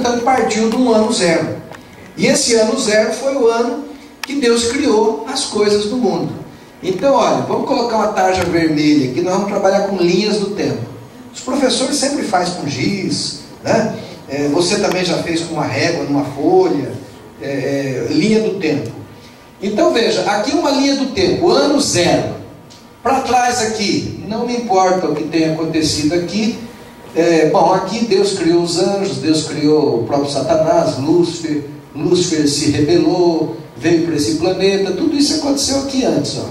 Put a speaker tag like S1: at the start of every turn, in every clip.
S1: portanto partiu de um ano zero. E esse ano zero foi o ano que Deus criou as coisas do mundo. Então, olha, vamos colocar uma tarja vermelha aqui, nós vamos trabalhar com linhas do tempo. Os professores sempre fazem com giz, né? Você também já fez com uma régua, numa folha, linha do tempo. Então veja, aqui uma linha do tempo, ano zero. Para trás aqui, não me importa o que tenha acontecido aqui. Bom, aqui Deus criou os anjos, Deus criou o próprio Satanás, Lúcifer. Lúcifer se rebelou, veio para esse planeta. Tudo isso aconteceu aqui antes, ó.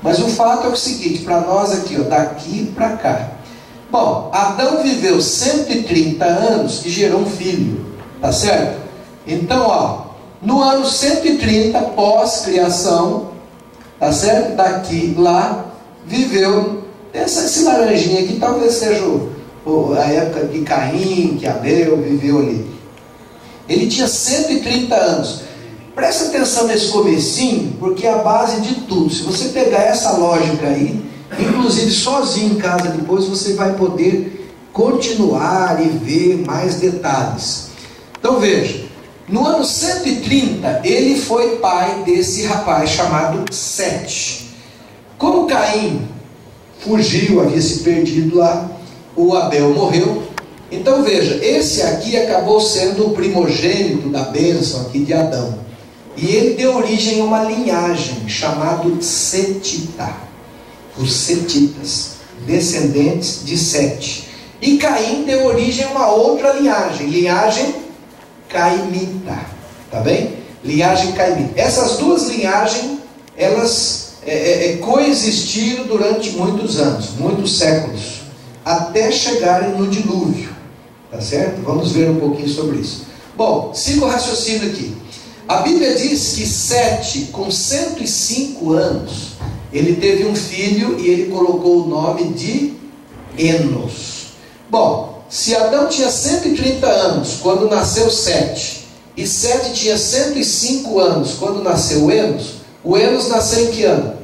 S1: Mas o fato é o seguinte, para nós aqui, ó, daqui para cá. Bom, Adão viveu 130 anos e gerou um filho, tá certo? Então, ó, no ano 130 pós-criação, tá certo? Daqui, lá, viveu esse laranjinha aqui, talvez seja a época de Caim, que Abel viveu ali. Ele tinha 130 anos. Presta atenção nesse comecinho, porque é a base de tudo. Se você pegar essa lógica aí, inclusive sozinho em casa depois, você vai poder continuar e ver mais detalhes. Então veja, no ano 130, ele foi pai desse rapaz chamado Sete. Como Caim fugiu, havia se perdido lá, o Abel morreu. Então veja, esse aqui acabou sendo o primogênito da bênção aqui de Adão. E ele deu origem a uma linhagem chamada Setita. Os Setitas, descendentes de Sete. E Caim deu origem a uma outra linhagem Caimita. Tá bem? Linhagem Caimita. Essas duas linhagens, elas coexistiram durante muitos anos, muitos séculos, até chegarem no dilúvio. Tá certo? Vamos ver um pouquinho sobre isso. Bom, siga o raciocínio aqui. A Bíblia diz que Sete, com 105 anos, ele teve um filho e ele colocou o nome de Enos. Bom, se Adão tinha 130 anos quando nasceu Sete, e Sete tinha 105 anos quando nasceu Enos, o Enos nasceu em que ano?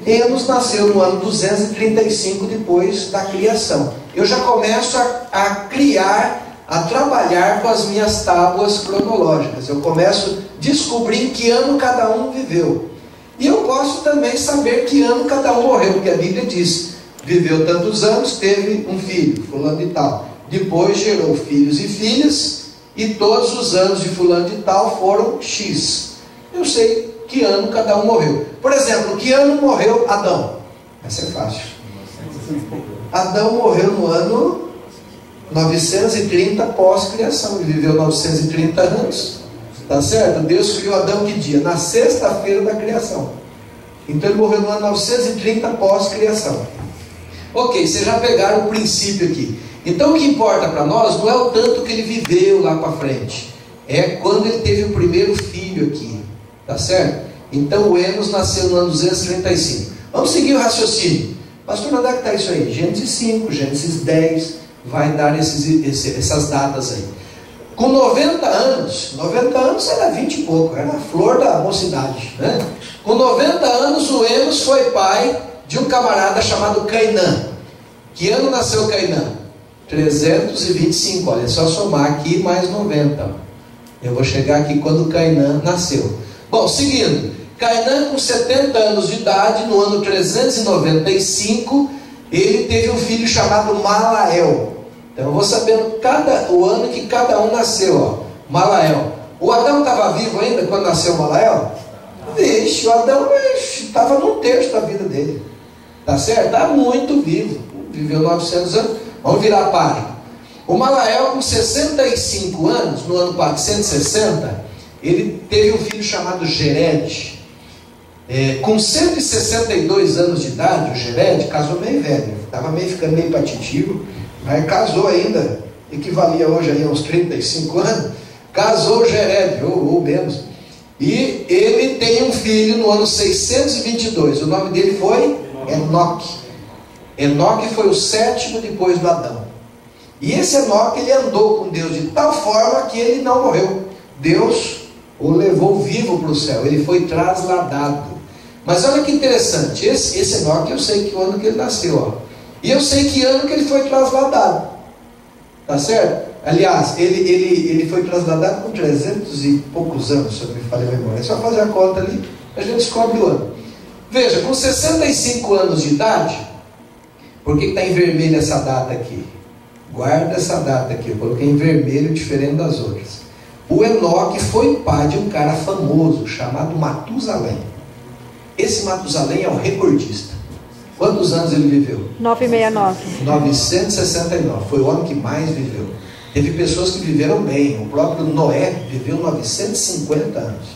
S1: Enos nasceu no ano 235 depois da criação. Eu já começo a criar, a trabalhar com as minhas tábuas cronológicas. Eu começo a descobrir em que ano cada um viveu. E eu posso também saber que ano cada um morreu, porque a Bíblia diz: viveu tantos anos, teve um filho, fulano de tal. Depois gerou filhos e filhas, e todos os anos de fulano de tal foram X. Eu sei que ano cada um morreu. Por exemplo, que ano morreu Adão? Essa é fácil. Adão morreu no ano 930 pós-criação. Ele viveu 930 anos. Tá certo? Deus criou Adão que dia? Na sexta-feira da criação. Então ele morreu no ano 930 pós-criação. Ok, vocês já pegaram o princípio aqui. Então o que importa para nós não é o tanto que ele viveu lá para frente. É quando ele teve o primeiro filho aqui. Tá certo? Então o Enos nasceu no ano 235. Vamos seguir o raciocínio. Pastor, onde é que está isso aí? Gênesis 5, Gênesis 10, vai dar essas datas aí. Com 90 anos era 20 e pouco, era a flor da mocidade, né? Com 90 anos o Enos foi pai de um camarada chamado Cainã. Que ano nasceu Cainã? 325, olha, é só somar aqui mais 90. Eu vou chegar aqui quando Cainã nasceu. Bom, seguindo, Cainã com 70 anos de idade, no ano 395, ele teve um filho chamado Malael. Então eu vou sabendo o ano que cada um nasceu, ó. Malael. O Adão estava vivo ainda quando nasceu Malael? Vixe, o Adão estava num terço da vida dele. Tá certo? Está muito vivo. Viveu 900 anos. Vamos virar a página. O Malael com 65 anos, no ano 460, ele teve um filho chamado Jered. Com 162 anos de idade, o Jered casou meio velho, estava ficando meio patitivo, mas casou ainda, equivalia hoje a uns 35 anos, casou o Jered, ou menos, e ele tem um filho no ano 622, o nome dele foi Enoque. Enoque foi o sétimo depois do Adão, e esse Enoque, ele andou com Deus de tal forma que ele não morreu. Deus o levou vivo para o céu, ele foi trasladado. Mas olha que interessante, esse Enoque, eu sei que o ano que ele nasceu, ó. E eu sei que ano que ele foi trasladado, tá certo? Aliás, ele foi trasladado com 300 e poucos anos, se eu me falei a memória. É só fazer a conta ali, a gente descobre o ano. Veja, com 65 anos de idade, por que está em vermelho essa data aqui? Guarda essa data aqui, eu coloquei em vermelho, diferente das outras. O Enoque foi pai de um cara famoso, chamado Matusalém. Esse Matusalém é o recordista. Quantos anos ele viveu?
S2: 969.
S1: 969. Foi o homem que mais viveu. Teve pessoas que viveram bem. O próprio Noé viveu 950 anos.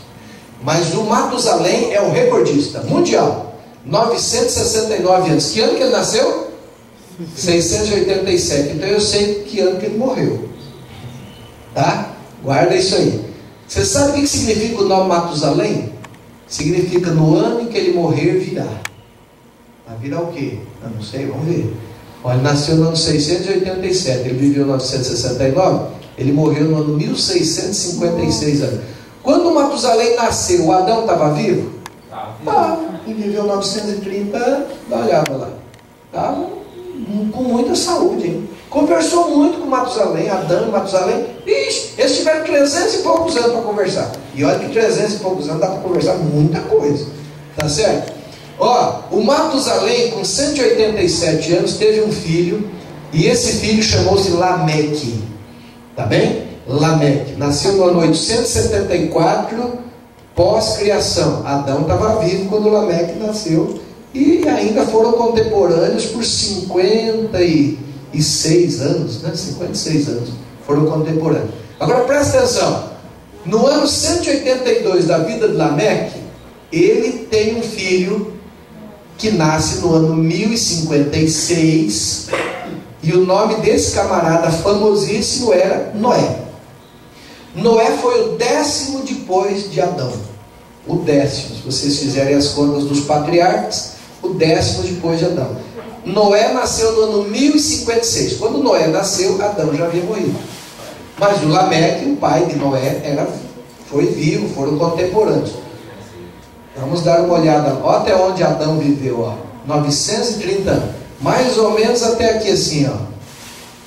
S1: Mas o Matusalém é o recordista mundial. 969 anos. Que ano que ele nasceu? 687. Então eu sei que ano que ele morreu. Tá? Guarda isso aí. Você sabe o que significa o nome Matusalém? Significa no ano em que ele morrer virá. Vai virar o quê? Eu não sei, vamos ver. Ele nasceu no ano 687, ele viveu em 969, ele morreu no ano 1656 anos. Quando o Matusalém nasceu, o Adão estava vivo? Estava. Ele viveu 930 anos, dá uma olhada lá. Estava com muita saúde, hein? Conversou muito com Matusalém, Adão e Matusalém. Ixi, eles tiveram 300 e poucos anos para conversar. E olha que 300 e poucos anos dá para conversar muita coisa. Tá certo? Ó, o Matusalém, com 187 anos, teve um filho, e esse filho chamou-se Lameque. Tá bem? Lameque. Nasceu no ano 874, pós-criação. Adão estava vivo quando Lameque nasceu, e ainda foram contemporâneos por 56 anos, né? 56 anos foram contemporâneos. Agora presta atenção. No ano 182 da vida de Lameque, ele tem um filho que nasce no ano 1056, e o nome desse camarada famosíssimo era Noé. Noé foi o 10º depois de Adão. O 10º, se vocês fizerem as contas dos patriarcas, o 10º depois de Adão. Noé nasceu no ano 1056. Quando Noé nasceu, Adão já havia morrido. Mas o Lameque, o pai de Noé, foi vivo, foram contemporâneos. Vamos dar uma olhada, ó, até onde Adão viveu, ó, 930 anos, mais ou menos até aqui assim, ó,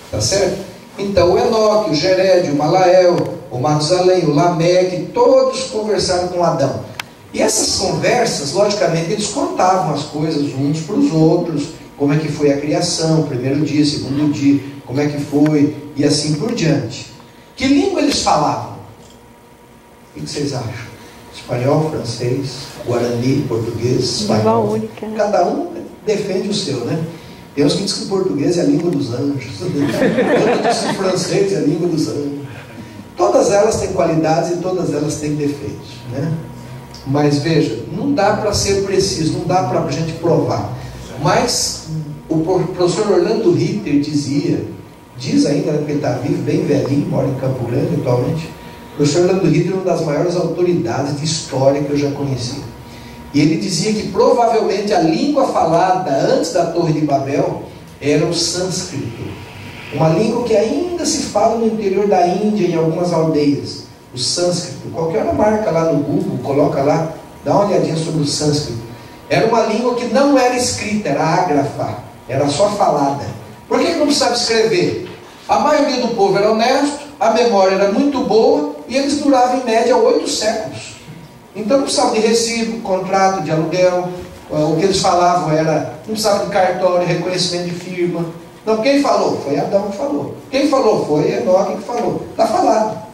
S1: tá certo? Então o Enoque, o Jered, o Malael, o Matusalém, o Lameque, todos conversaram com Adão. E essas conversas, logicamente, eles contavam as coisas uns para os outros, como é que foi a criação, primeiro dia, segundo dia, como é que foi, e assim por diante. Que língua eles falavam? O que vocês acham? Espanhol, francês, guarani, português, espanhol.
S2: Única, né?
S1: Cada um defende o seu, né? Tem uns que dizem que o português é a língua dos anjos. Outros dizem que o francês é a língua dos anjos. Todas elas têm qualidades e todas elas têm defeitos, né? Mas veja, não dá para ser preciso, não dá para a gente provar. Mas o professor Orlando Ritter diz ainda que ele está vivo, bem velhinho, mora em Campo Grande atualmente. O professor Orlando Ritter é uma das maiores autoridades de história que eu já conheci. E ele dizia que provavelmente a língua falada antes da Torre de Babel era o sânscrito. Uma língua que ainda se fala no interior da Índia, em algumas aldeias. O sânscrito. Qualquer hora marca lá no Google, coloca lá, dá uma olhadinha sobre o sânscrito. Era uma língua que não era escrita, era ágrafa, era só falada. Por que não precisava escrever? A maioria do povo era honesto, a memória era muito boa, e eles duravam em média 8 séculos. Então não precisava de recibo, contrato de aluguel. O que eles falavam era, não precisava de cartório, reconhecimento de firma. Não, quem falou? Foi Adão que falou. Quem falou? Foi Enoque que falou. Está falado.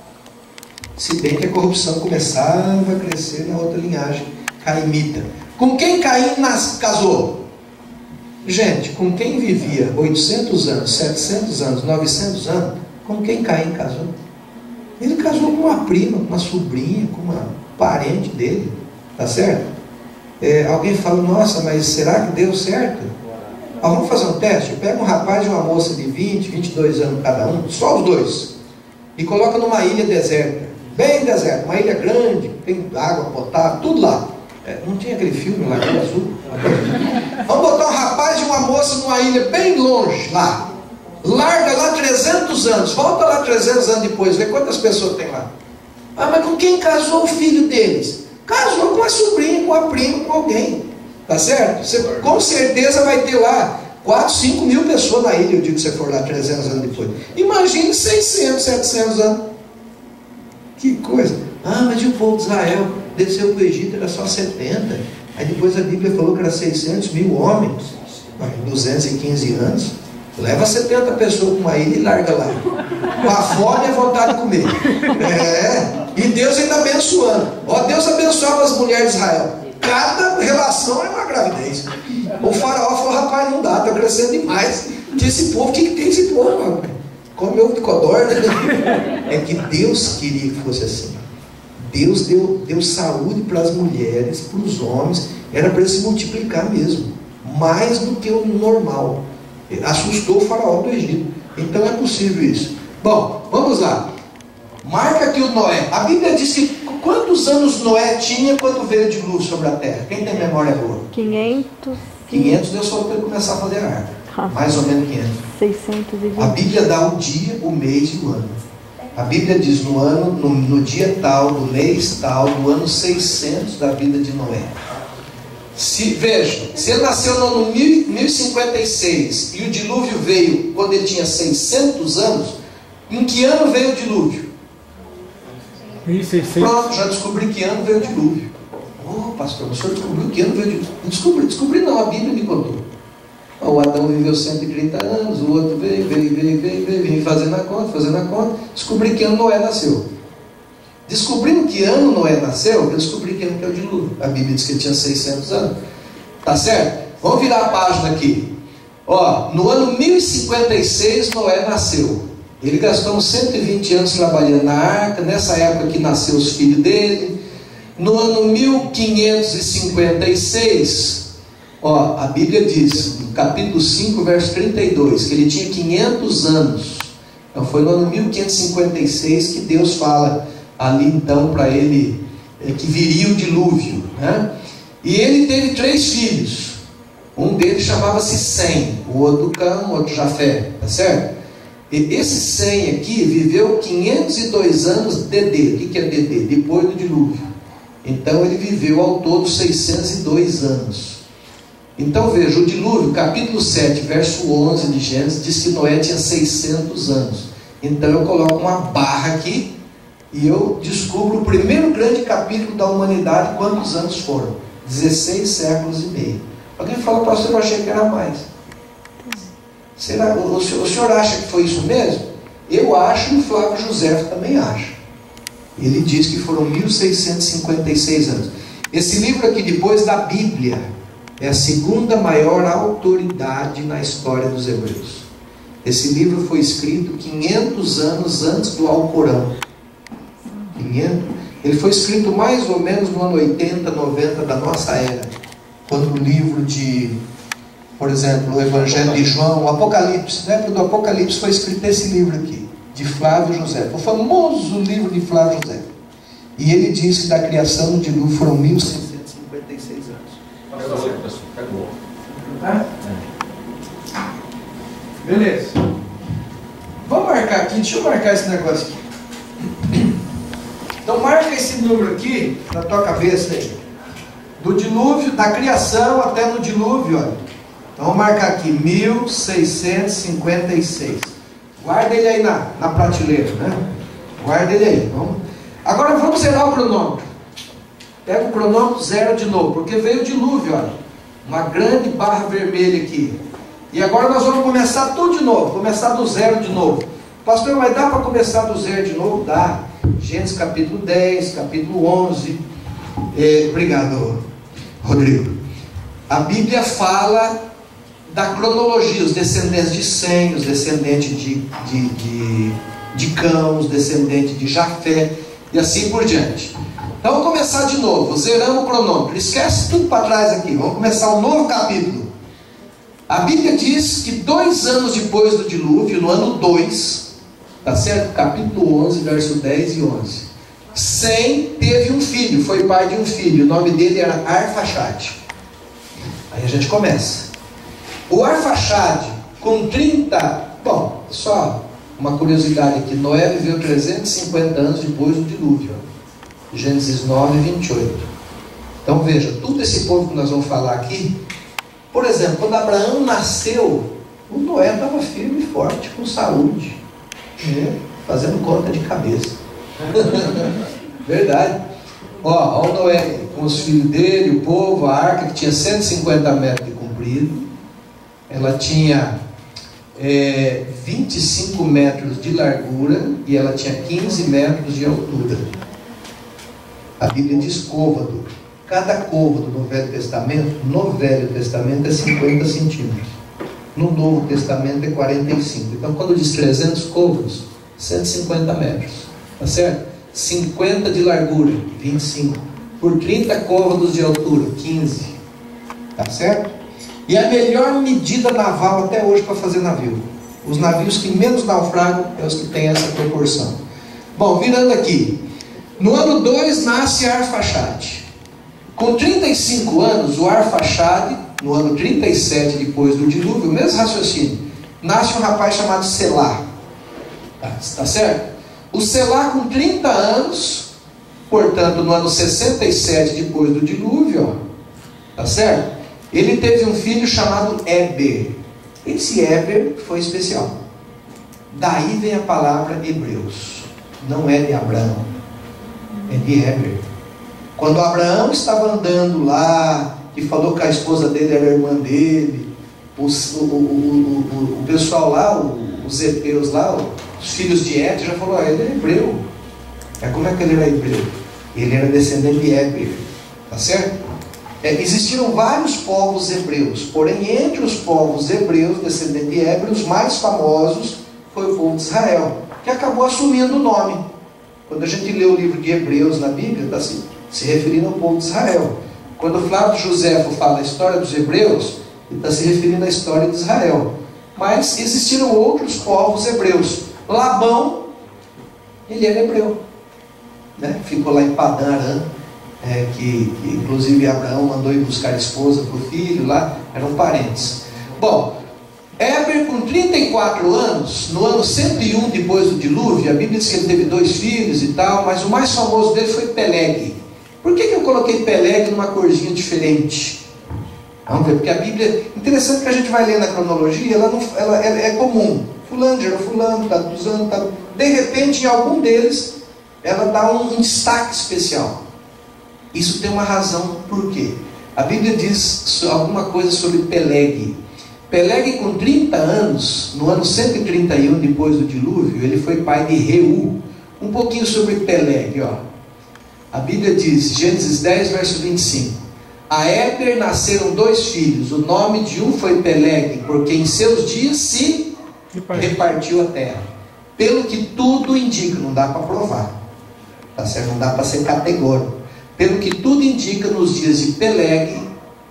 S1: Se bem que a corrupção começava a crescer na outra linhagem caimita. Com quem Caim casou? Gente, com quem vivia 800 anos, 700 anos, 900 anos, com quem Caim casou? Ele casou com uma prima, com uma sobrinha, com uma parente dele, tá certo? Alguém fala, nossa, mas será que deu certo? Vamos fazer um teste? Pega um rapaz e uma moça de 20, 22 anos cada um, só os dois, e coloca numa ilha deserta, bem deserta, uma ilha grande, tem água potável, tudo lá. Não tinha aquele filme lá, aquele azul? Vamos botar um rapaz e uma moça numa ilha bem longe lá. Larga lá 300 anos, volta lá 300 anos depois, vê quantas pessoas tem lá. Ah, mas com quem casou o filho deles? Casou com a sobrinha, com a prima, com alguém. Tá certo? Você com certeza vai ter lá 4, 5 mil pessoas na ilha, o dia que você for lá 300 anos depois. Imagine 600, 700 anos. Que coisa. Ah, mas e o povo de Israel? Desceu para o Egito, era só 70. Aí depois a Bíblia falou que era 600 mil homens. 215 anos. Leva 70 pessoas para uma ilha e larga lá. Com a fome e a vontade de comer. E Deus ainda abençoando. Ó, Deus abençoava as mulheres de Israel. Cada relação é uma gravidez. O faraó falou, rapaz, não dá, está crescendo demais. Que esse povo, o que tem esse povo? Mano? Come ovo de codorna. É que Deus queria que fosse assim. Deus deu saúde para as mulheres, para os homens. Era para se multiplicar mesmo. Mais do que o normal. Assustou o faraó do Egito. Então é possível isso. Bom, vamos lá. Marca aqui o Noé. A Bíblia diz que quantos anos Noé tinha quando veio de luz sobre a terra? Quem tem memória boa?
S2: 500.
S1: 500 deu só para ele começar a fazer a arca. Mais ou menos 500.
S2: 620.
S1: A Bíblia dá o dia, o mês e o ano. A Bíblia diz no dia tal, no mês tal, no ano 600 da vida de Noé. Veja, se ele nasceu no ano 1056 e o dilúvio veio quando ele tinha 600 anos, em que ano veio o dilúvio?
S3: 1600.
S1: Pronto, já descobri que ano veio o dilúvio. Oh, pastor, o senhor descobriu que ano veio o dilúvio? Descobri não, a Bíblia me contou. O Adão viveu 130 anos, o outro veio fazendo a conta. Descobri que ano Noé nasceu. Descobrindo que ano Noé nasceu, eu descobri que ano que é o dilúvio. A Bíblia diz que ele tinha 600 anos. Tá certo? Vamos virar a página aqui. Ó, no ano 1056 Noé nasceu. Ele gastou uns 120 anos trabalhando na arca. Nessa época que nasceu os filhos dele. No ano 1556, ó, a Bíblia diz, no capítulo 5, verso 32, que ele tinha 500 anos. Então foi no ano 1556 que Deus fala ali então para ele que viria o dilúvio, né? E ele teve 3 filhos. Um deles chamava-se Sem, o outro Cã, o outro Jafé, tá certo? E esse Sem aqui viveu 502 anos DD. O que é DD? Depois do dilúvio. Então ele viveu ao todo 602 anos. Então veja, o dilúvio, capítulo 7, verso 11 de Gênesis, diz que Noé tinha 600 anos. Então eu coloco uma barra aqui e eu descubro o primeiro grande capítulo da humanidade. Quantos anos foram? 16 séculos e meio. Alguém fala, pastor, eu achei que era mais. Será? O senhor acha que foi isso mesmo? Eu acho e o Flávio José também acha. Ele diz que foram 1656 anos. Esse livro aqui, depois da Bíblia, é a segunda maior autoridade na história dos hebreus. Esse livro foi escrito 500 anos antes do Alcorão. 500. Ele foi escrito mais ou menos no ano 80, 90 da nossa era. Quando o livro de, por exemplo, o Evangelho de João, o Apocalipse, né? Do Apocalipse foi escrito esse livro aqui, de Flávio José, o famoso livro de Flávio José. E ele diz que da criação do dilúvio foram 1656 anos. Tá? Beleza. Vamos marcar aqui, deixa eu marcar esse negócio aqui. Então marca esse número aqui na tua cabeça aí. Do dilúvio, da criação até no dilúvio, olha. Então vamos marcar aqui 1656. Guarda ele aí na prateleira, né? Guarda ele aí. Vamos. Agora vamos zerar o cronômetro. Pega o cronômetro, zero de novo, porque veio o dilúvio, olha. Uma grande barra vermelha aqui. E agora nós vamos começar tudo de novo, começar do zero de novo. Pastor, mas dá para começar do zero de novo? Dá. Gênesis capítulo 10, capítulo 11. Obrigado, Rodrigo. A Bíblia fala da cronologia, os descendentes de Sem, os descendentes de Cã, os descendentes de Jafé, e assim por diante. Então vamos começar de novo, zeramos o cronômetro. Esquece tudo para trás aqui, vamos começar um novo capítulo. A Bíblia diz que 2 anos depois do dilúvio, no ano 2, tá certo? Capítulo 11, verso 10 e 11. Sem teve um filho, foi pai de um filho, o nome dele era Arfaxade. Aí a gente começa. O Arfaxade, com 30... Bom, só uma curiosidade aqui. Noé viveu 350 anos depois do dilúvio. Gênesis 9, 28. Então veja, tudo esse povo que nós vamos falar aqui Por exemplo, quando Abraão nasceu, o Noé estava firme e forte, com saúde, né? Fazendo conta de cabeça. Verdade. Ó, o Noé com os filhos dele, o povo, a arca que tinha 150 metros de comprido, ela tinha 25 metros de largura e ela tinha 15 metros de altura. A Bíblia diz côvado. Cada côvado no Velho Testamento é 50 centímetros. No Novo Testamento é 45. Então, quando diz 300 côvados, 150 metros. Tá certo? 50 de largura, 25. Por 30 côvados de altura, 15. Tá certo? E a melhor medida naval até hoje para fazer navio. Os navios que menos naufragam é os que têm essa proporção. Bom, virando aqui. No ano 2 nasce Arfaxade. Com 35 anos, o Arfaxade, no ano 37 depois do dilúvio, o mesmo raciocínio, nasce um rapaz chamado Selá. Tá certo? O Selá, com 30 anos, portanto, no ano 67 depois do dilúvio, ó, tá certo? Ele teve um filho chamado Éber. Esse Éber foi especial. Daí vem a palavra Hebreus. Não é de Abraão, é de Éber. Quando Abraão estava andando lá, que falou que a esposa dele era a irmã dele, o pessoal lá, os heteus lá, os filhos de Et, já falou, ele é hebreu. Como é que ele era hebreu? Ele era descendente de Éber. Tá certo? Existiram vários povos hebreus, porém entre os povos hebreus, descendentes de Éber, os mais famosos foi o povo de Israel, que acabou assumindo o nome. Quando a gente lê o livro de Hebreus na Bíblia, está se referindo ao povo de Israel. Quando Flávio Josefo fala a história dos hebreus, ele está se referindo à história de Israel. Mas existiram outros povos hebreus. Labão, ele era hebreu, né? Ficou lá em Padã Arã, que inclusive Abraão mandou ir buscar esposa para o filho lá, eram parentes. Bom, Éber, com 34 anos, no ano 101 depois do dilúvio, a Bíblia diz que ele teve 2 filhos e tal, mas o mais famoso dele foi Peleg. Por que eu coloquei Peleg numa corzinha diferente? Vamos ver, porque a Bíblia, interessante que a gente vai ler na cronologia, ela é comum. Fulano gerou fulano, está usando, tá... De repente, em algum deles, ela dá um destaque especial. Isso tem uma razão, por quê? A Bíblia diz alguma coisa sobre Peleg. Peleg, com 30 anos, no ano 131 depois do dilúvio, ele foi pai de Reu. Um pouquinho sobre Peleg, ó. A Bíblia diz, Gênesis 10, verso 25. A Éber nasceram 2 filhos. O nome de um foi Peleg, porque em seus dias se repartiu a terra. Pelo que tudo indica, não dá para provar, tá certo? Não dá para ser categórico. Pelo que tudo indica, nos dias de Peleg,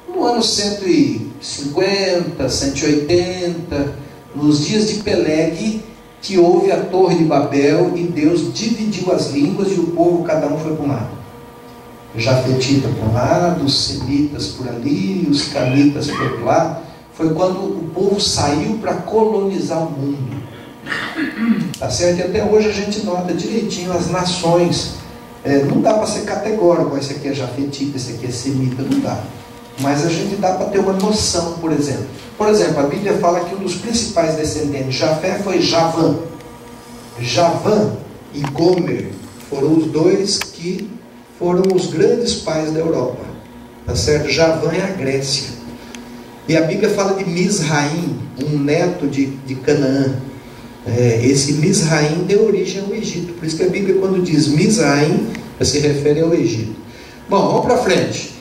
S1: no ano 150, 180, nos dias de Peleg, que houve a Torre de Babel e Deus dividiu as línguas e o povo, cada um foi para um lado. Jafetita para um lado, os semitas por ali, os camitas por outro lado. Foi quando o povo saiu para colonizar o mundo. Tá certo? E até hoje a gente nota direitinho as nações. Não dá para ser categórico, esse aqui é jafetita, esse aqui é semita, não dá. Mas a gente dá para ter uma noção, por exemplo. Por exemplo, a Bíblia fala que um dos principais descendentes de Jafé foi Javã. Javã e Gomer foram os 2 que foram os grandes pais da Europa. Tá certo? Javã é a Grécia. E a Bíblia fala de Misraim, um neto de Canaã. Esse Misraim deu origem ao Egito. Por isso que a Bíblia, quando diz Misraim, se refere ao Egito. Bom, vamos para frente.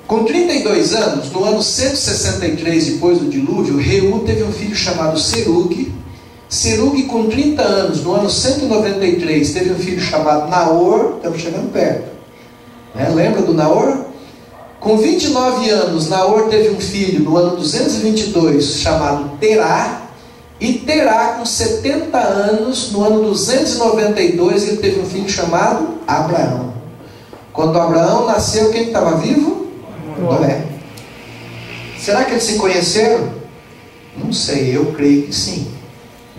S1: Com 32 anos, no ano 163 depois do dilúvio, Reu teve um filho chamado Serug. Serug, com 30 anos, no ano 193, teve um filho chamado Naor. Estamos chegando perto, lembra do Naor? Com 29 anos, Naor teve um filho no ano 222 chamado Terá. E Terá, com 70 anos, no ano 292, ele teve um filho chamado Abraão. Quando Abraão nasceu, quem estava vivo? Noé. Será que eles se conheceram? Não sei, eu creio que sim.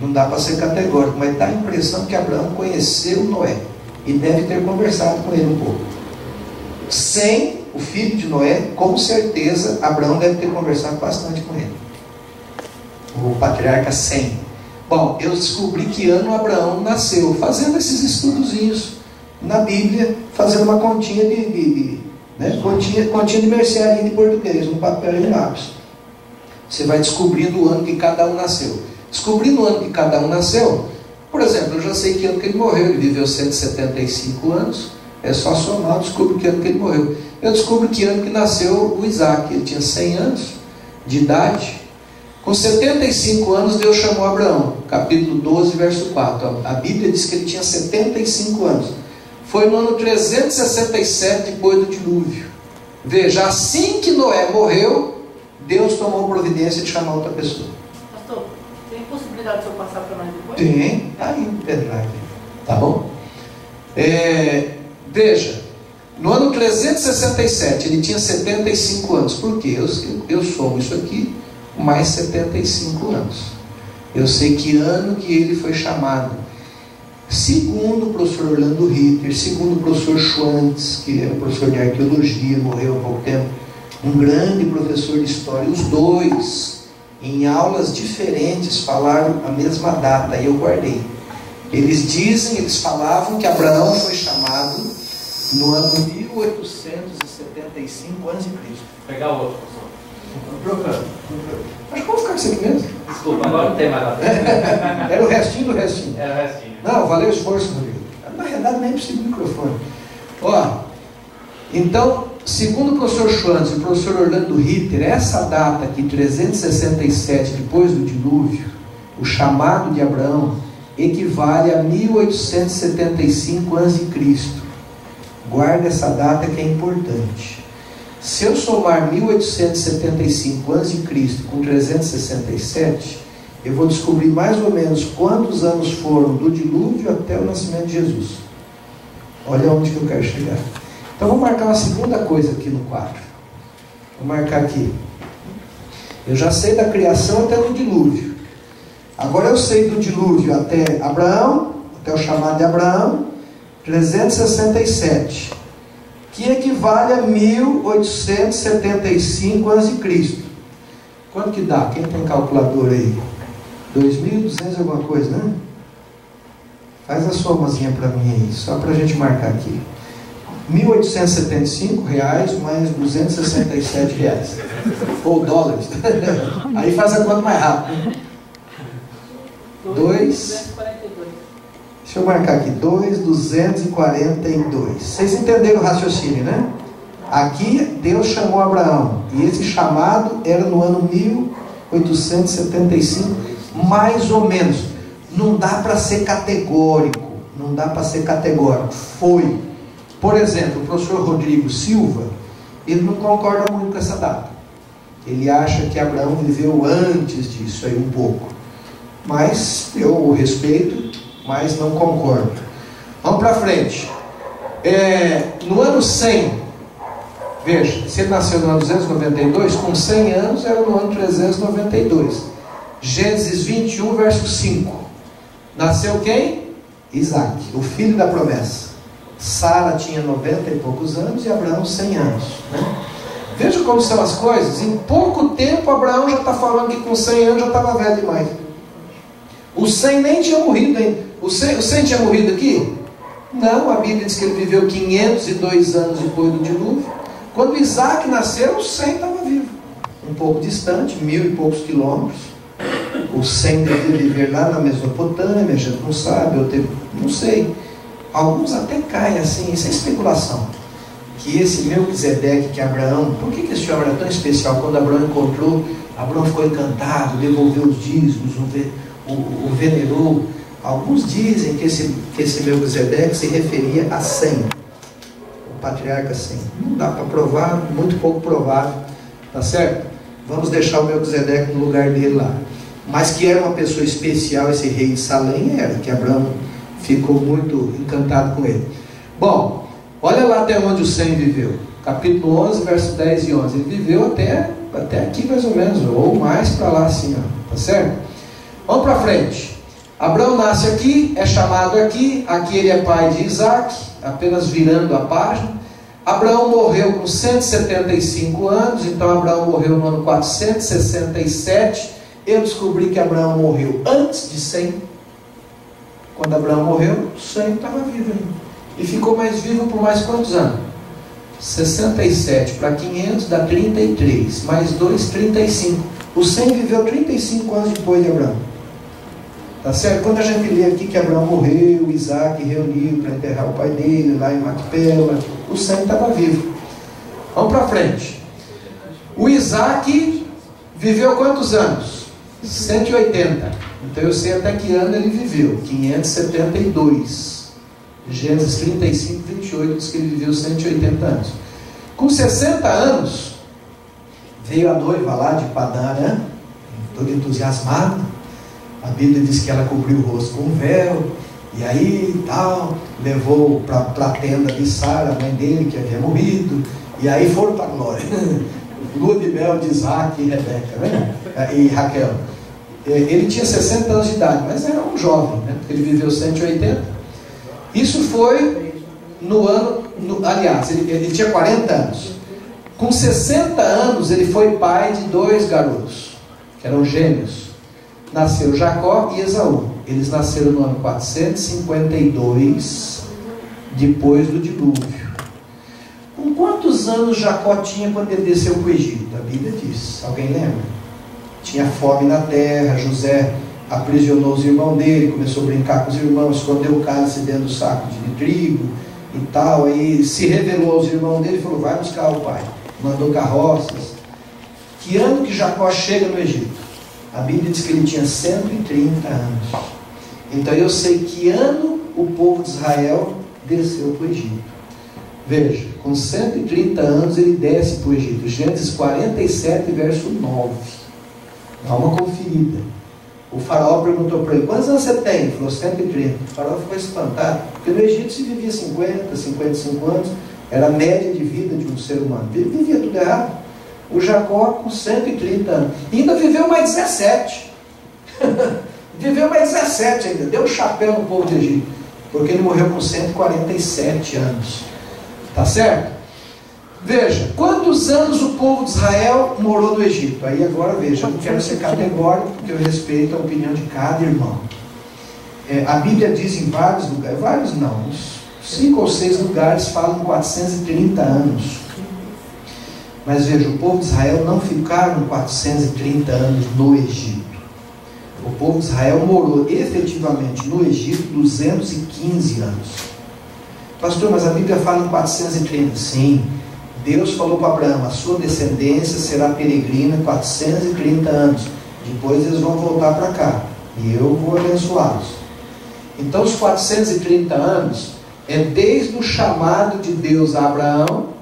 S1: Não dá para ser categórico, mas dá a impressão que Abraão conheceu Noé e deve ter conversado com ele um pouco, sem o filho de Noé, com certeza Abraão deve ter conversado bastante com ele. O patriarca Sem. Bom, eu descobri que ano Abraão nasceu, fazendo esses estudozinhos na Bíblia, fazendo uma continha continha de mercearia de português, no papel e no lápis. Você vai descobrindo o ano que cada um nasceu. Descobrindo o ano que cada um nasceu, por exemplo, eu já sei que ano que ele morreu. Ele viveu 175 anos. É só somar, eu descubro que ano que ele morreu. Eu descubro que ano que nasceu o Isaac. Ele tinha 100 anos de idade. Com 75 anos Deus chamou Abraão. Capítulo 12, verso 4. A Bíblia diz que ele tinha 75 anos. Foi no ano 367 depois do dilúvio. Veja, assim que Noé morreu, Deus tomou providência de chamar outra pessoa.
S3: Pastor, tem possibilidade de eu passar para nós depois?
S1: Tem, aí no pendrive. Tá bom? Veja, no ano 367 ele tinha 75 anos. Por quê? Eu somo isso aqui mais 75 anos. Eu sei que ano que ele foi chamado. Segundo o professor Orlando Ritter, segundo o professor Schwantz, que é um professor de arqueologia, morreu há pouco tempo, um grande professor de história, os dois, em aulas diferentes, falaram a mesma data, e eu guardei. Eles falavam que Abraão foi chamado no ano 1875 a.C.
S4: Pegar o outro, professor.
S1: Trocando. Acho que vamos ficar com isso aqui mesmo.
S4: Desculpa, agora não tem mais nada.
S1: Era o restinho do restinho.
S4: Era o restinho.
S1: Não, valeu o esforço, Rodrigo. Na realidade, nem precisa do microfone. Então, segundo o professor Schwantz e o professor Orlando Ritter, essa data aqui, 367 depois do dilúvio, o chamado de Abraão, equivale a 1875 a.C. Guarda essa data que é importante. Se eu somar 1875 a.C. com 367, eu vou descobrir mais ou menos quantos anos foram do dilúvio até o nascimento de Jesus. Olha onde que eu quero chegar. Então vou marcar uma segunda coisa aqui no quadro. Vou marcar aqui. Eu já sei da criação até o dilúvio. Agora eu sei do dilúvio até Abraão, até o chamado de Abraão, 367, que equivale a 1875 a.C. Quanto que dá? Quem tem calculadora aí? 2.200 alguma coisa, né? Faz a somazinha para mim aí, só para a gente marcar aqui. R$1.875 mais R$267. Ou dólares. Aí faz a conta mais rápido. 242. Deixa eu marcar aqui, 2.242. Vocês entenderam o raciocínio, né? Aqui Deus chamou Abraão, e esse chamado era no ano 1875, mais ou menos. Não dá para ser categórico, não dá para ser categórico. Foi. Por exemplo, o professor Rodrigo Silva, ele não concorda muito com essa data. Ele acha que Abraão viveu antes disso aí um pouco. Mas eu o respeito, mas não concordo. Vamos para frente. No ano 100, veja, se ele nasceu no ano 292, com 100 anos era no ano 392. Gênesis 21, verso 5. Nasceu quem? Isaac, o filho da promessa. Sara tinha 90 e poucos anos e Abraão 100 anos, né? Veja como são as coisas. Em pouco tempo Abraão já está falando que com 100 anos já estava velho demais. O 100 nem tinha morrido ainda. O 100 tinha morrido aqui? Não, a Bíblia diz que ele viveu 502 anos depois do dilúvio. Quando Isaac nasceu, o 100 estava vivo. Um pouco distante, 1000 e poucos quilômetros. O 100 devia viver lá na Mesopotâmia, a gente não sabe, não sei. Alguns até caem assim, isso é especulação. Que esse Melquisedeque, que Abraão, por que esse homem era tão especial? Quando Abraão encontrou, Abraão ficou encantado, devolveu os dízimos, o venerou. Alguns dizem que esse Melquisedeque se referia a 100, o patriarca 100. Não dá para provar, muito pouco provável, tá certo? Vamos deixar o Melquisedeque no lugar dele lá. Mas que era uma pessoa especial, esse rei de Salém era, que Abraão ficou muito encantado com ele. Bom, olha lá até onde o 100 viveu. Capítulo 11, verso 10 e 11. Ele viveu até aqui mais ou menos, ou mais para lá assim, ó, tá certo? Vamos para frente. Abraão nasce aqui, é chamado aqui ele é pai de Isaac, apenas virando a página. Abraão morreu com 175 anos, então Abraão morreu no ano 467. Eu descobri que Abraão morreu antes de 100. Quando Abraão morreu, 100 estava vivo ainda. E ficou mais vivo por mais quantos anos? 67 para 500 dá 33, mais 2, 35. O 100 viveu 35 anos depois de Abraão. Tá certo? Quando a gente lê aqui que Abraão morreu, Isaac reuniu para enterrar o pai dele lá em Macpela, o 100 estava vivo. Vamos para frente. O Isaac viveu quantos anos? 180. Então eu sei até que ano ele viveu. 572. Gênesis 35, 28 diz que ele viveu 180 anos. Com 60 anos, veio a noiva lá de Padã Arã, toda entusiasmada. A Bíblia diz que ela cobriu o rosto com um véu, e aí tal, levou para a tenda de Sara, a mãe dele, que havia morrido, e aí foram para a glória. Lua de mel de Isaac e Rebeca, né? E Raquel. Ele tinha 60 anos de idade, mas era um jovem, né? Ele viveu 180. Isso foi no ano, aliás, ele tinha 40 anos. Com 60 anos, ele foi pai de 2 garotos, que eram gêmeos. Nasceu Jacó e Esaú. Eles nasceram no ano 452, depois do dilúvio. Com quantos anos Jacó tinha quando ele desceu para o Egito? A Bíblia diz. Alguém lembra? Tinha fome na terra, José aprisionou os irmãos dele, começou a brincar com os irmãos, escondeu o cálice dentro do saco de trigo e tal. Aí se revelou aos irmãos dele e falou: vai buscar o pai. Mandou carroças. Que ano que Jacó chega no Egito? A Bíblia diz que ele tinha 130 anos. Então eu sei que ano o povo de Israel desceu para o Egito. Veja, com 130 anos ele desce para o Egito. Gênesis 47, verso 9. Dá uma conferida. O faraó perguntou para ele: quantos anos você tem? Ele falou: 130. O faraó ficou espantado, porque no Egito se vivia 50, 55 anos. Era a média de vida de um ser humano. Ele vivia tudo errado. O Jacó com 130 anos. E ainda viveu mais 17. Viveu mais 17 ainda. Deu um chapéu no povo de Egito. Porque ele morreu com 147 anos. Tá certo? Veja, quantos anos o povo de Israel morou no Egito? Aí agora veja, eu não quero ser categórico, porque eu respeito a opinião de cada irmão. A Bíblia diz em vários lugares, vários não, uns 5 ou 6 lugares falam 430 anos. Mas veja, o povo de Israel não ficaram 430 anos no Egito. O povo de Israel morou efetivamente no Egito 215 anos. Pastor, mas a Bíblia fala em 430. Sim, Deus falou para Abraão: a sua descendência será peregrina 430 anos. Depois eles vão voltar para cá e eu vou abençoá-los. Então os 430 anos é desde o chamado de Deus a Abraão,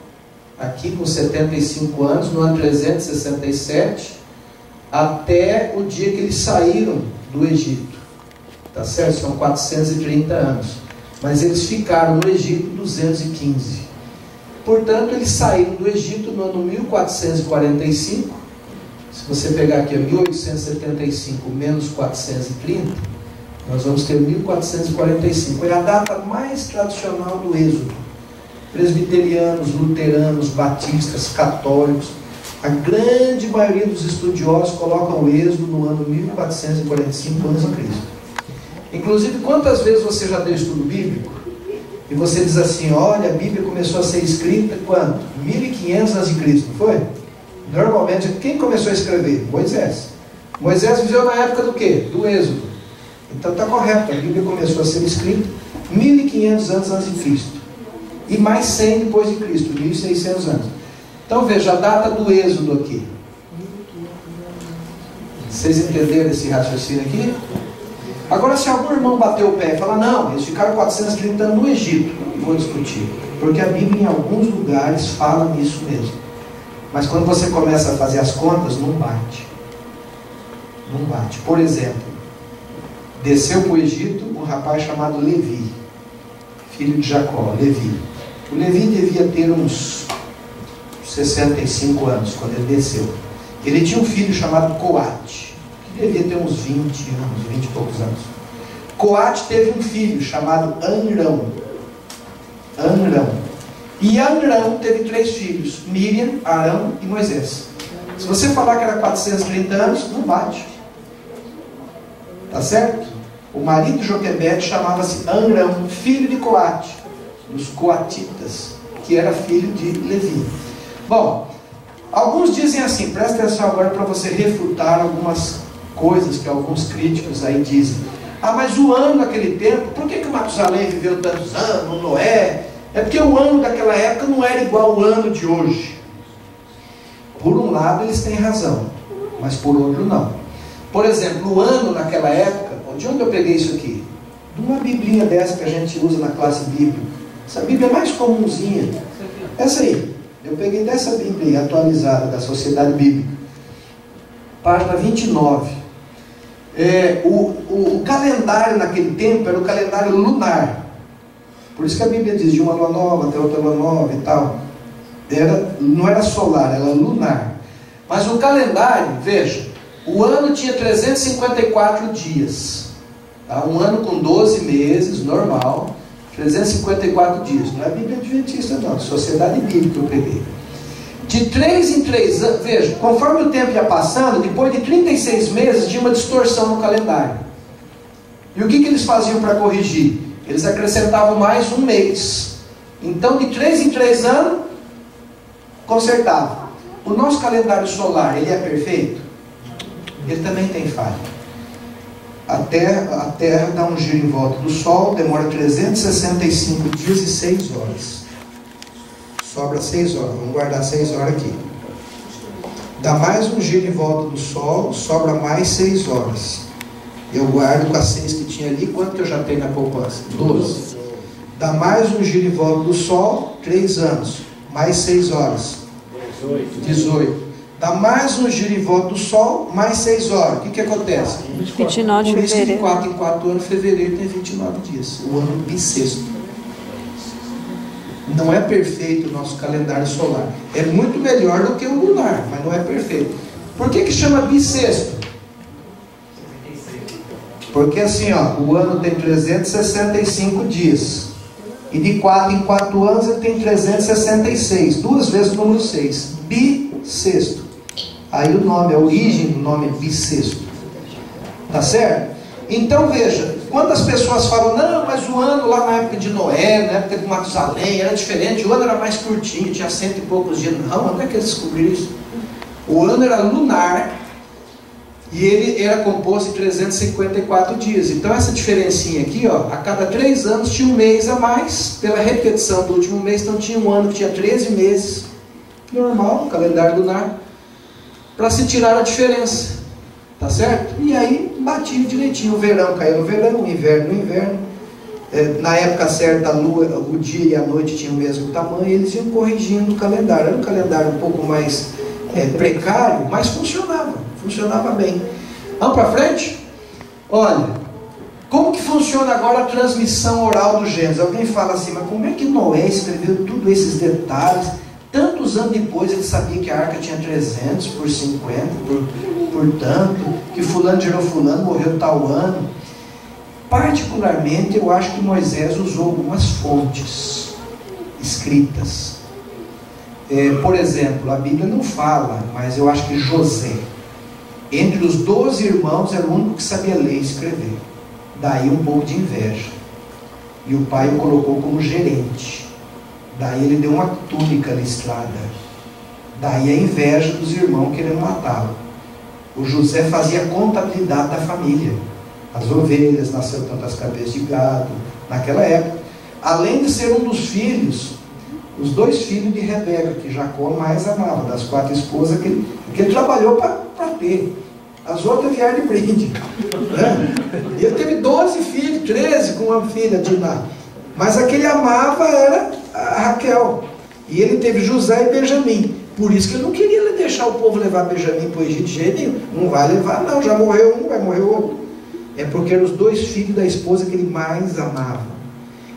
S1: aqui com 75 anos, no ano 367, até o dia que eles saíram do Egito. Tá certo? São 430 anos. Mas eles ficaram no Egito 215. Portanto, eles saíram do Egito no ano 1445. Se você pegar aqui 1875 menos 430, nós vamos ter 1445. É a data mais tradicional do Êxodo. Presbiterianos, luteranos, batistas, católicos, a grande maioria dos estudiosos colocam o Êxodo no ano 1445 a.C. Inclusive, quantas vezes você já deu estudo bíblico e você diz assim: olha, a Bíblia começou a ser escrita quando? 1500 a.C., não foi? Normalmente, quem começou a escrever? Moisés. Moisés viveu na época do quê? Do Êxodo. Então está correto, a Bíblia começou a ser escrita 1500 anos antes de Cristo. E mais 100 depois de Cristo, 1600 anos. Então veja a data do Êxodo aqui. Vocês entenderam esse raciocínio aqui? Agora, se algum irmão bateu o pé e falar: não, eles ficaram 430 anos no Egito, não vou discutir, porque a Bíblia em alguns lugares fala nisso mesmo. Mas quando você começa a fazer as contas, não bate. Não bate. Por exemplo, desceu para o Egito um rapaz chamado Levi, filho de Jacó, Levi. O Levi devia ter uns 65 anos quando ele desceu. Ele tinha um filho chamado Coate, que devia ter uns 20 anos, 20 e poucos anos. Coate teve um filho chamado Amrão. Amrão. E Amrão teve 3 filhos: Miriam, Arão e Moisés. Se você falar que era 430 anos, não bate. Tá certo? O marido de Joquebede chamava-se Amrão, filho de Coate, dos coatitas, que era filho de Levi. Bom, alguns dizem assim, presta atenção agora para você refutar algumas coisas que alguns críticos aí dizem. Ah, mas o ano naquele tempo, por que Matusalém viveu tantos anos, Noé? É porque o ano daquela época não era igual ao ano de hoje. Por um lado eles têm razão, mas por outro não. Por exemplo, o ano naquela época, de onde eu peguei isso aqui? De uma biblinha dessa que a gente usa na classe bíblica. Essa bíblia é mais comumzinha. Essa aí. Eu peguei dessa bíblia atualizada da Sociedade Bíblica. Página 29. O calendário naquele tempo era o calendário lunar. Por isso que a Bíblia diz de uma lua nova até outra lua nova e tal. Não era solar, era lunar. Mas o calendário, veja, o ano tinha 354 dias. Tá? Um ano com 12 meses, normal. 354 dias. Não é a Bíblia Adventista não, é Sociedade Bíblica eu peguei. De 3 em 3 anos, veja, conforme o tempo ia passando, depois de 36 meses tinha uma distorção no calendário. E o que eles faziam para corrigir? Eles acrescentavam mais um mês. Então de 3 em 3 anos, consertava. O nosso calendário solar, ele é perfeito? Ele também tem falha. A Terra dá um giro em volta do Sol, demora 365 dias e 6 horas. Sobra 6 horas, vamos guardar 6 horas aqui. Dá mais um giro em volta do Sol, sobra mais 6 horas. Eu guardo com as 6 que tinha ali, quanto que eu já tenho na poupança? 12. Dá mais um giro em volta do Sol, 3 anos, mais 6 horas. 18. Dá mais um giro em volta do Sol, mais 6 horas. O que acontece?
S2: 29 de
S1: Por isso que de
S2: fevereiro.
S1: 4 em 4 anos, fevereiro tem 29 dias. O ano bissexto. Não é perfeito o nosso calendário solar. É muito melhor do que o lunar, mas não é perfeito. Por que chama bissexto? Porque assim, ó, o ano tem 365 dias. E de 4 em 4 anos ele tem 366. 2 vezes o número 6. Bissexto. Aí o nome, a origem do nome é bissexto. Tá certo? Então veja, quando as pessoas falam, não, mas o ano lá na época de Noé, na época de Matusalém, era diferente, o ano era mais curtinho, tinha 100 e poucos dias. Não, onde é que eles descobriram isso? O ano era lunar e ele era composto de 354 dias. Então essa diferencinha aqui, ó, a cada 3 anos tinha um mês a mais, pela repetição do último mês, então tinha um ano que tinha 13 meses, normal, calendário lunar, para se tirar a diferença. Tá certo? E aí batia direitinho. O verão caiu no verão, o inverno no inverno. Na época certa, a lua, o dia e a noite tinham o mesmo tamanho, e eles iam corrigindo o calendário. Era um calendário um pouco mais precário, mas funcionava bem. Vamos para frente? Olha, como que funciona agora a transmissão oral do Gênesis? Alguém fala assim, mas como é que Noé escreveu todos esses detalhes? Tantos anos depois ele sabia que a arca tinha 300 por 50, por tanto, que fulano gerou fulano, morreu tal ano. Particularmente eu acho que Moisés usou algumas fontes escritas. Por exemplo, a Bíblia não fala, mas eu acho que José, entre os 12 irmãos, era o único que sabia ler e escrever. Daí um pouco de inveja. E o pai o colocou como gerente. Daí ele deu uma túnica listrada. Daí a inveja dos irmãos querendo matá-lo. O José fazia a contabilidade da família. As ovelhas, nasceu tantas cabeças de gado, naquela época. Além de ser um dos filhos, os 2 filhos de Rebeca, que Jacó mais amava, das 4 esposas que ele trabalhou para ter. As outras vieram de brinde. Né? E ele teve 12 filhos, 13 com uma filha, Diná. Mas a que ele amava era a Raquel. E ele teve José e Benjamim. Por isso que ele não queria deixar o povo levar Benjamim para o Egito de jeito nenhum. Não vai levar, não. Já morreu um, vai morrer outro. É porque eram os 2 filhos da esposa que ele mais amava.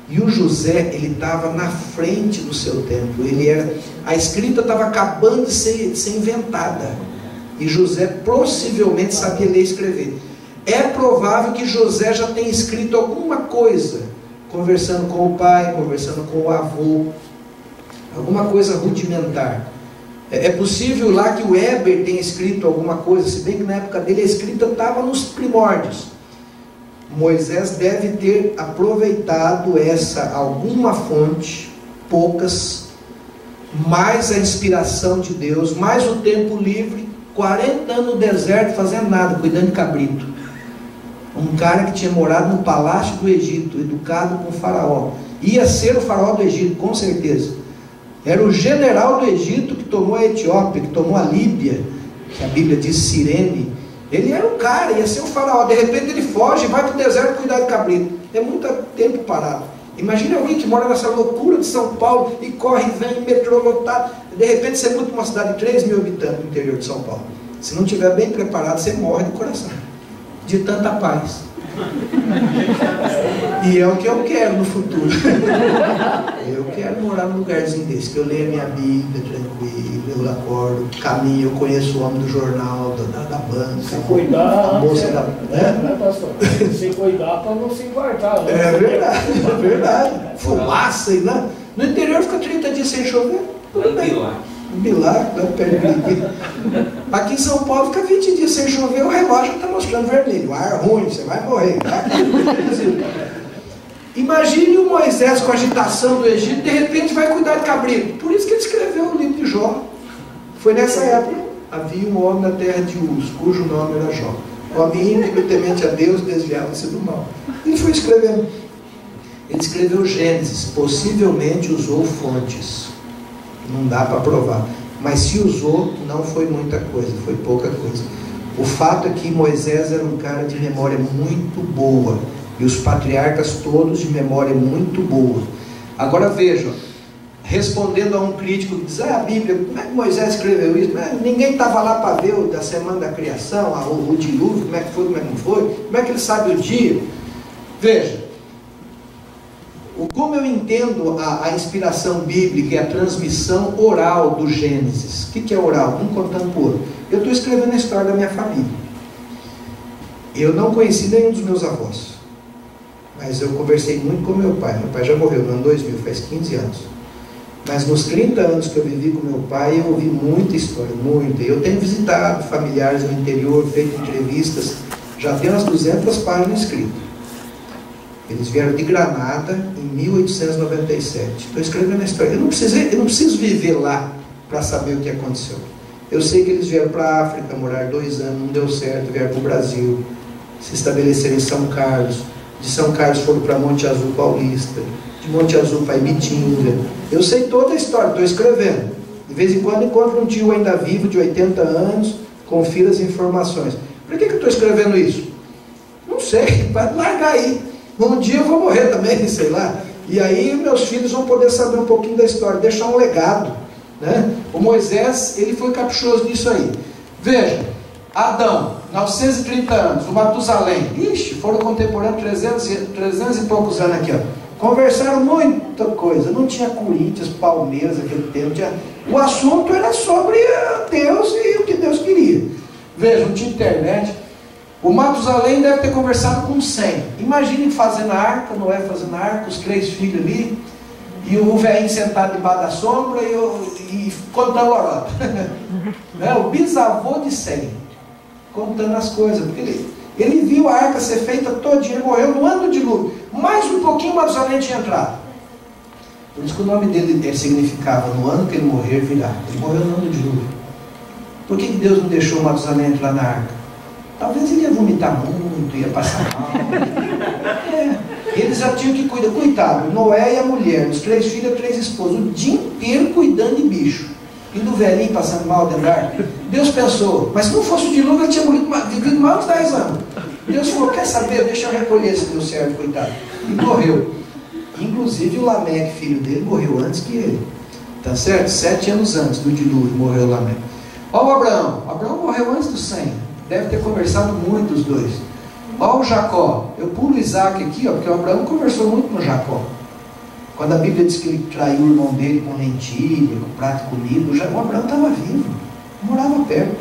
S1: E o José, ele estava na frente do seu tempo. A escrita estava acabando de ser inventada. E José possivelmente sabia ler e escrever. É provável que José já tenha escrito alguma coisa, conversando com o pai, conversando com o avô. alguma coisa rudimentar. É possível lá que o Weber tenha escrito alguma coisa, se bem que na época dele a escrita estava nos primórdios. Moisés deve ter aproveitado alguma fonte, poucas, mais a inspiração de Deus, mais o tempo livre, 40 anos no deserto fazendo nada, cuidando de cabrito. Um cara que tinha morado no palácio do Egito, educado com o faraó. Ia ser o faraó do Egito, com certeza. Era o general do Egito que tomou a Etiópia, que tomou a Líbia, que a Bíblia diz Cirene. Ele era o cara, ia ser o faraó. De repente ele foge e vai para o deserto cuidar de cabrito. É muito tempo parado. Imagine alguém que mora nessa loucura de São Paulo e corre e vem, metrô lotado. De repente você muda para uma cidade de 3 mil habitantes no interior de São Paulo. Se não estiver bem preparado, você morre de coração, de tanta paz. E é o que eu quero no futuro. Eu quero morar num lugarzinho desse, que eu leio a minha Bíblia tranquilo, eu acordo, caminho, eu conheço o homem do jornal, da banca.
S5: Se cuidar,
S1: a moça da...
S5: né, pastor? Se cuidar para não se infartar. Né?
S1: É verdade. Fumaça, né? No interior fica 30 dias sem chover. Tudo bem. Bilar, aqui em São Paulo fica 20 dias sem chover, o relógio está mostrando vermelho, ar ruim, você vai morrer. Tá? Imagine o Moisés com a agitação do Egito, de repente vai cuidar de cabrito. Por isso que ele escreveu o livro de Jó. Foi nessa época, havia um homem na terra de Uz, cujo nome era Jó. Homem íntegro, temente a Deus, desviava-se do mal. Ele foi escrevendo. Ele escreveu Gênesis, possivelmente usou fontes. Não dá para provar, mas se usou, não foi muita coisa, foi pouca coisa. O fato é que Moisés era um cara de memória muito boa, e os patriarcas todos de memória muito boa. Agora vejam, respondendo a um crítico que diz, a Bíblia, como é que Moisés escreveu isso? Ninguém estava lá para ver da semana da criação, o dilúvio, como é que foi, como é que não foi, como é que ele sabe o dia? Veja, como eu entendo a inspiração bíblica e a transmissão oral do Gênesis. O que é oral? Um contando por outro. Eu estou escrevendo a história da minha família. Eu não conheci nenhum dos meus avós, mas eu conversei muito com meu pai. Meu pai já morreu no ano 2000, faz 15 anos. Mas nos 30 anos que eu vivi com meu pai, eu ouvi muita história, muita. Eu tenho visitado familiares no interior, feito entrevistas, já tenho umas 200 páginas escritas. Eles vieram de Granada em 1897. Estou escrevendo a história. Eu não preciso viver lá para saber o que aconteceu. Eu sei que eles vieram para a África, morar 2 anos, não deu certo, vieram para o Brasil, se estabeleceram em São Carlos. De São Carlos foram para Monte Azul Paulista, de Monte Azul para Ibitinga. Eu sei toda a história, estou escrevendo. De vez em quando encontro um tio ainda vivo, de 80 anos, confiro as informações. Por que eu estou escrevendo isso? Não sei, para largar aí. Um dia eu vou morrer também, sei lá. E aí meus filhos vão poder saber um pouquinho da história, deixar um legado. Né? O Moisés, ele foi caprichoso nisso aí. Veja, Adão, 930 anos, o Matusalém, foram contemporâneos 300 e poucos anos aqui, ó. Conversaram muita coisa, não tinha Corinthians, Palmeiras aquele tempo, o assunto era sobre Deus e o que Deus queria. Veja, não tinha internet. O Matusalém deve ter conversado com 100. Imagine fazendo a arca, Noé fazendo a arca, os 3 filhos ali, e o velhinho sentado debaixo da sombra e contando lorota. Né? O bisavô de 100, contando as coisas, porque ele viu a arca ser feita todinha, ele morreu no ano do dilúvio. Mais um pouquinho o Matusalém tinha entrado. Por isso que o nome dele significava, no ano que ele morrer, virá. Ele morreu no ano do dilúvio. Por que Deus não deixou o Matusalém entrar na arca? Talvez ele ia vomitar muito, ia passar mal. Eles já tinham que cuidar. Coitado, Noé e a mulher, os 3 filhos e 3 esposas, o dia inteiro cuidando de bicho. E do velhinho passando mal dentro da arca. Deus pensou, mas se não fosse o dilúvio, ele tinha vivido mais uns 10 anos. Deus falou, quer saber, deixa eu recolher esse meu servo, coitado. E morreu. Inclusive o Lameque, filho dele, morreu antes que ele. Tá certo? 7 anos antes do dilúvio morreu o Lameque. Olha o Abraão. Abraão morreu antes do 100. Deve ter conversado muito os dois. Olha o Jacó. Eu pulo Isaac aqui, ó, porque o Abraão conversou muito com o Jacó. Quando a Bíblia diz que ele traiu o irmão dele com lentilha, com prato de comida, o Abraão estava vivo, morava perto,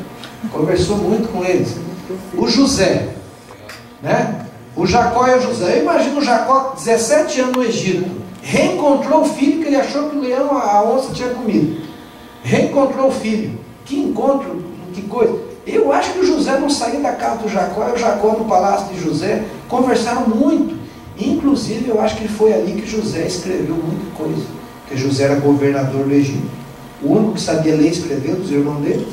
S1: conversou muito com eles. O José, né? O Jacó e a José. Eu imagino o Jacó, 17 anos no Egito, reencontrou o filho que ele achou que o leão, a onça tinha comido. Reencontrou o filho. Que encontro, que coisa. Eu acho que o José não saía da casa do Jacó, e o Jacó no palácio de José, conversaram muito. Inclusive, eu acho que foi ali que José escreveu muita coisa. Porque José era governador do Egito. O único que sabia ler e escrever dos irmãos dele.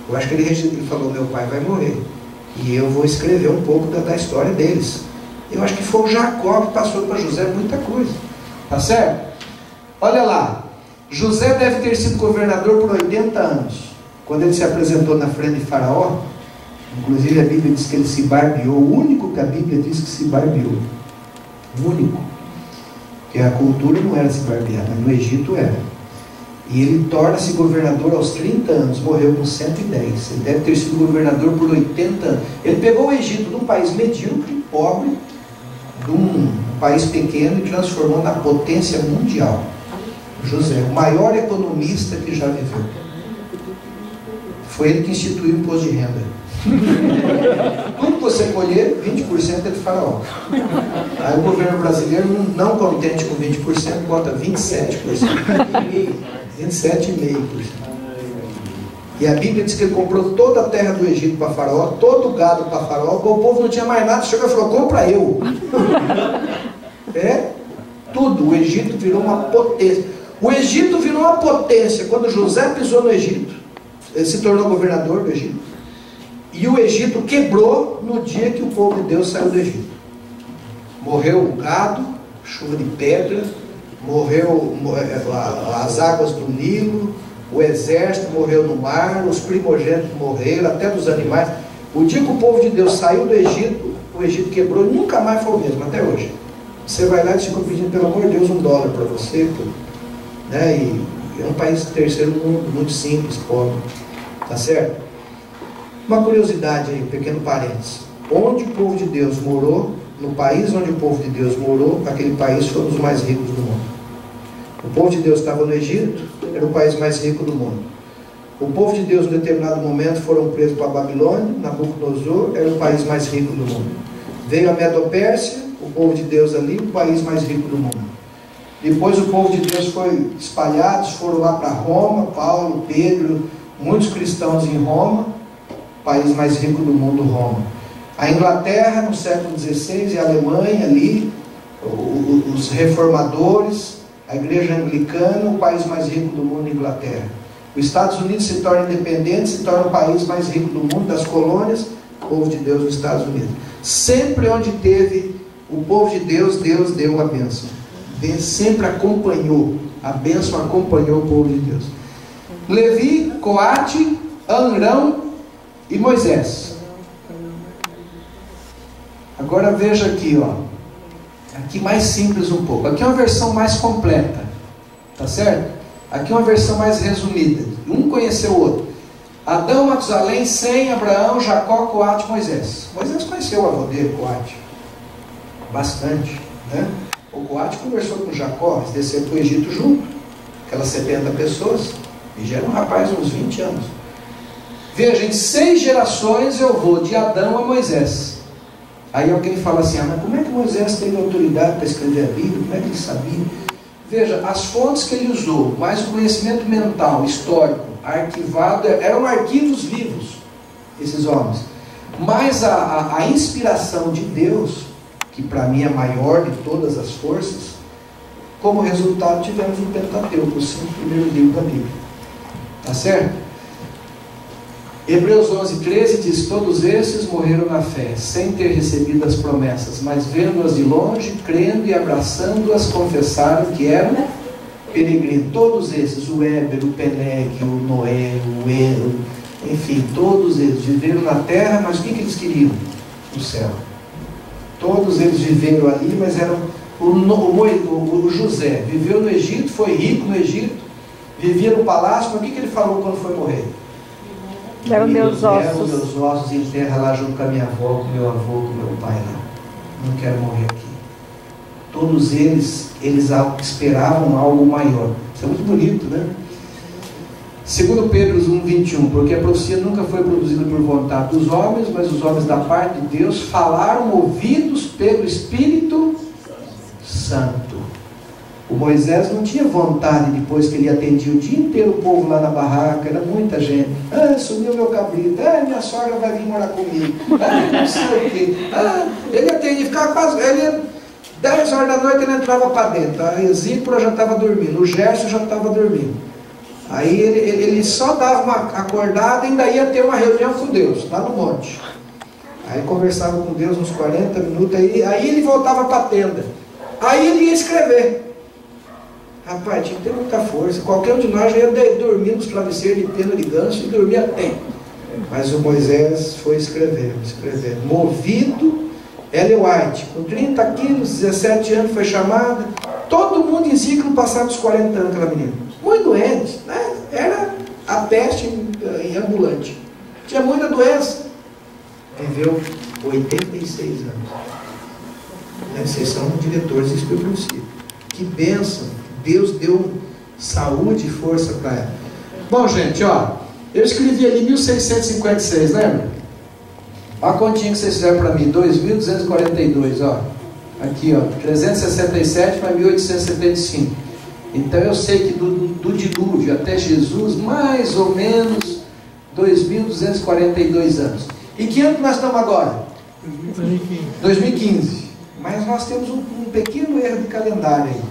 S1: Eu acho que ele falou, meu pai vai morrer. E eu vou escrever um pouco da história deles. Eu acho que foi o Jacó que passou para José muita coisa. Tá certo? Olha lá. José deve ter sido governador por 80 anos. Quando ele se apresentou na frente de Faraó, inclusive a Bíblia diz que ele se barbeou. O único que a Bíblia diz que se barbeou. O único. Porque a cultura não era se barbear, mas no Egito era. E ele torna-se governador aos 30 anos, morreu com 110. Ele deve ter sido governador por 80 anos. Ele pegou o Egito de um país medíocre, pobre, de um país pequeno, e transformou na potência mundial. José, o maior economista que já viveu. Foi ele que instituiu o imposto de renda. Tudo que você colher, 20% é de Faraó. Aí o governo brasileiro, não contente com 20%, bota 27%. 27,5%. E a Bíblia diz que ele comprou toda a terra do Egito para Faraó, todo o gado para Faraó, porque o povo não tinha mais nada, chegou e falou, compra eu. Tudo. O Egito virou uma potência. O Egito virou uma potência quando José pisou no Egito. Ele se tornou governador do Egito. E o Egito quebrou no dia que o povo de Deus saiu do Egito. Morreu o gado, chuva de pedra, morreu as águas do Nilo, o exército morreu no mar, os primogênitos morreram, até dos animais. O dia que o povo de Deus saiu do Egito, o Egito quebrou e nunca mais foi o mesmo, até hoje. Você vai lá e fica pedindo, pelo amor de Deus, $1 para você, né? E é um país terceiro mundo, muito simples, pobre. Tá certo? Uma curiosidade aí, um pequeno parênteses. Onde o povo de Deus morou, no país onde o povo de Deus morou, aquele país foi um dos mais ricos do mundo. O povo de Deus estava no Egito, era o país mais rico do mundo. O povo de Deus, em determinado momento, foram presos para a Babilônia, Nabucodonosor, era o país mais rico do mundo. Veio a Medo-Pérsia, o povo de Deus ali, o país mais rico do mundo. Depois o povo de Deus foi espalhado, foram lá para Roma, Paulo, Pedro, muitos cristãos em Roma, país mais rico do mundo, Roma. A Inglaterra, no século XVI, e a Alemanha ali, os reformadores, a igreja anglicana, o país mais rico do mundo, Inglaterra. Os Estados Unidos se torna independente, se torna o país mais rico do mundo, das colônias, o povo de Deus nos Estados Unidos. Sempre onde teve o povo de Deus, Deus deu a bênção. Deus sempre acompanhou, a bênção acompanhou o povo de Deus. Levi, Coate, Amrão e Moisés. Agora veja aqui, ó. Aqui mais simples um pouco. Aqui é uma versão mais completa. Tá certo? Aqui é uma versão mais resumida. Um conheceu o outro. Adão, Matusalém, Sem, Abraão, Jacó, Coate, Moisés. Moisés conheceu o avô dele, Coate. Bastante, né? O Coate conversou com Jacó, eles desceram para o Egito junto. Aquelas 70 pessoas. E já era um rapaz de uns 20 anos. Veja, em 6 gerações eu vou de Adão a Moisés. Aí alguém fala assim, mas como é que Moisés teve autoridade para escrever a Bíblia? Como é que ele sabia? Veja, as fontes que ele usou, mais o conhecimento mental, histórico, arquivado, eram arquivos vivos, esses homens. Mas a inspiração de Deus, que para mim é a maior de todas as forças, como resultado tivemos o Pentateuco, os 5 primeiros livros da Bíblia. Tá certo? Hebreus 11:13 diz, todos esses morreram na fé, sem ter recebido as promessas, mas vendo-as de longe, crendo e abraçando-as, confessaram que eram peregrinos. Todos esses, o Éber, o Peleg, o Noé, o Elo, enfim, todos eles viveram na terra, mas o que eles queriam? O céu. Todos eles viveram ali, mas eram... O José viveu no Egito, foi rico no Egito, vivia no palácio, mas o que ele falou quando foi morrer?
S2: Leva meus ossos.
S1: Leva meus ossos e enterra lá junto com a minha avó, com meu avô, com meu pai lá. Não quero morrer aqui. Todos eles esperavam algo maior. Isso é muito bonito, né? 2 Pedro 1,21, porque a profecia nunca foi produzida por vontade dos homens, mas os homens da parte de Deus falaram movidos pelo Espírito Santo. O Moisés não tinha vontade, depois que ele atendia o dia inteiro o povo lá na barraca, era muita gente. Sumiu meu cabrito, minha sogra vai vir morar comigo, não sei o quê. Ele atendia, ficava quase, 10 horas da noite ele entrava para dentro, a Exípora já estava dormindo, o Gerson já estava dormindo. Aí ele só dava uma acordada e ainda ia ter uma reunião com Deus, lá no monte. Aí conversava com Deus uns 40 minutos, aí ele voltava para a tenda. Aí ele ia escrever. Rapaz, tinha que ter muita força. Qualquer um de nós já ia dormir nos travesseiros de pena de ganso e dormia até. Mas o Moisés foi escrevendo. Movido, Ellen White, com 30 quilos, 17 anos, foi chamada. Todo mundo em si que não passava dos 40 anos, aquela menina. Muito doente, né? Era a peste em ambulante. Tinha muita doença. Viveu 86 anos. Vocês são diretores de espiritualidade. Que bênção! Deus deu saúde e força para ela. Bom, gente, ó, eu escrevi ali 1656, lembra? Olha a continha que vocês fizeram para mim, 2.242, ó. Aqui, ó, 367 para 1875. Então eu sei que do dilúvio até Jesus, mais ou menos 2.242 anos. E que ano nós estamos agora? 2015. Mas nós temos um pequeno erro de calendário aí.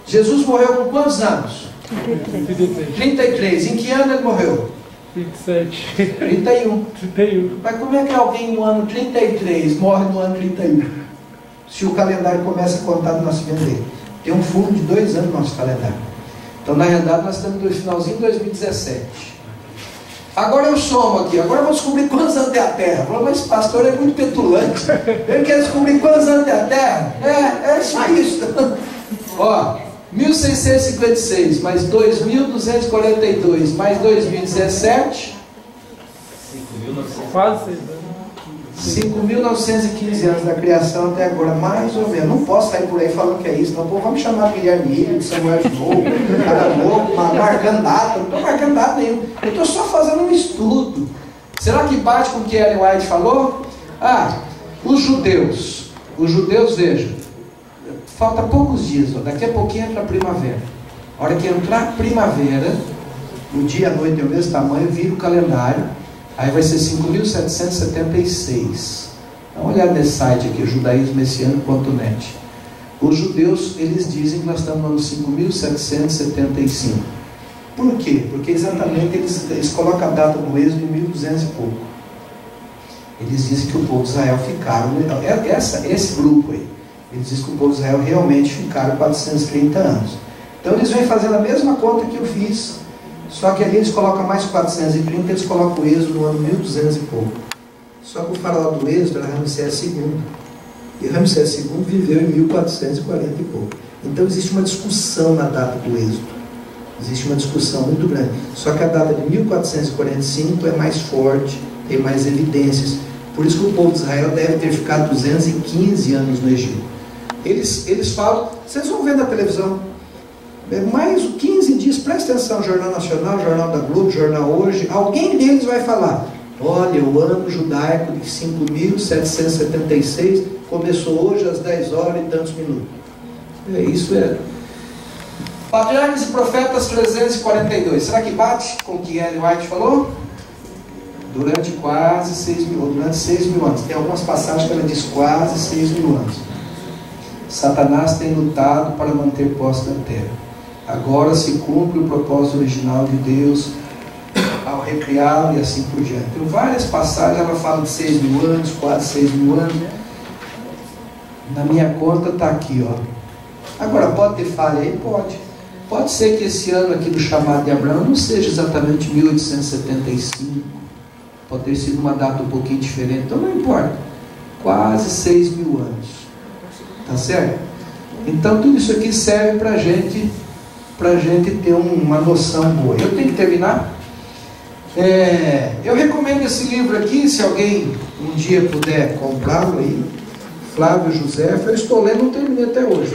S1: Jesus morreu com quantos anos? 33. Em que ano ele morreu?
S5: 27.
S1: 31. Mas como é que alguém no ano 33 morre no ano 31? Se o calendário começa a contar do nascimento dele. Tem um fundo de 2 anos no nosso calendário. Então, na realidade, nós estamos no finalzinho de 2017. Agora eu somo aqui. Agora eu vou descobrir quantos anos tem a Terra. Mas esse pastor é muito petulante. Ele quer descobrir quantos anos tem a Terra? É só isso. Ó, 1656 mais 2.242 mais 2017,
S5: Quase 6 anos.
S1: 5.915 anos da criação até agora, mais ou menos. Não posso sair por aí falando que é isso, não. O povo vai me chamar de Guilherme Ilha, de Samuel de Novo, cara louco, marcando data. Não estou marcando data nenhuma. Eu estou só fazendo um estudo. Será que bate com o que Ellen White falou? Os judeus, veja, falta poucos dias, ó, daqui a pouquinho entra a primavera. A hora que entrar a primavera, o dia e a noite é o mesmo tamanho, vira o calendário, aí vai ser 5.776. Dá uma olhada nesse site aqui, judaísmomessiano.net. Os judeus, eles dizem que nós estamos no ano 5.775. Por quê? Porque exatamente eles colocam a data do êxodo em 1200 e pouco. Eles dizem que o povo de Israel ficaram, esse grupo aí, eles dizem que o povo de Israel realmente ficaram 430 anos. Então eles vêm fazendo a mesma conta que eu fiz, só que ali eles colocam mais 430, eles colocam o êxodo no ano 1200 e pouco. Só que o faraó do êxodo era Ramsés II. E Ramsés II viveu em 1440 e pouco. Então existe uma discussão na data do êxodo. Existe uma discussão muito grande. Só que a data de 1445 é mais forte, tem mais evidências. Por isso que o povo de Israel deve ter ficado 215 anos no Egito. Eles falam, vocês vão ver na televisão, mais 15 dias, presta atenção, Jornal Nacional, Jornal da Globo, Jornal Hoje, alguém deles vai falar, olha, o ano judaico de 5.776 começou hoje às 10 horas e tantos minutos. Isso é. Patriarcas e Profetas 342, será que bate com o que Ellen White falou? Durante quase 6 mil, durante 6 mil anos. Tem algumas passagens que ela diz quase 6 mil anos. Satanás tem lutado para manter posse da terra. Agora se cumpre o propósito original de Deus ao recriá-lo e assim por diante. Tem várias passagens, ela fala de 6 mil anos, quase 6 mil anos. Na minha conta está aqui, ó. Agora pode ter falha aí? Pode. Pode ser que esse ano aqui do chamado de Abraão não seja exatamente 1875. Pode ter sido uma data um pouquinho diferente. Então não importa. Quase 6 mil anos. Tá certo? Então tudo isso aqui serve para gente ter uma noção boa. Eu tenho que terminar. Eu recomendo esse livro aqui, se alguém um dia puder comprá-lo aí. Flávio José, eu estou lendo, não terminei até hoje.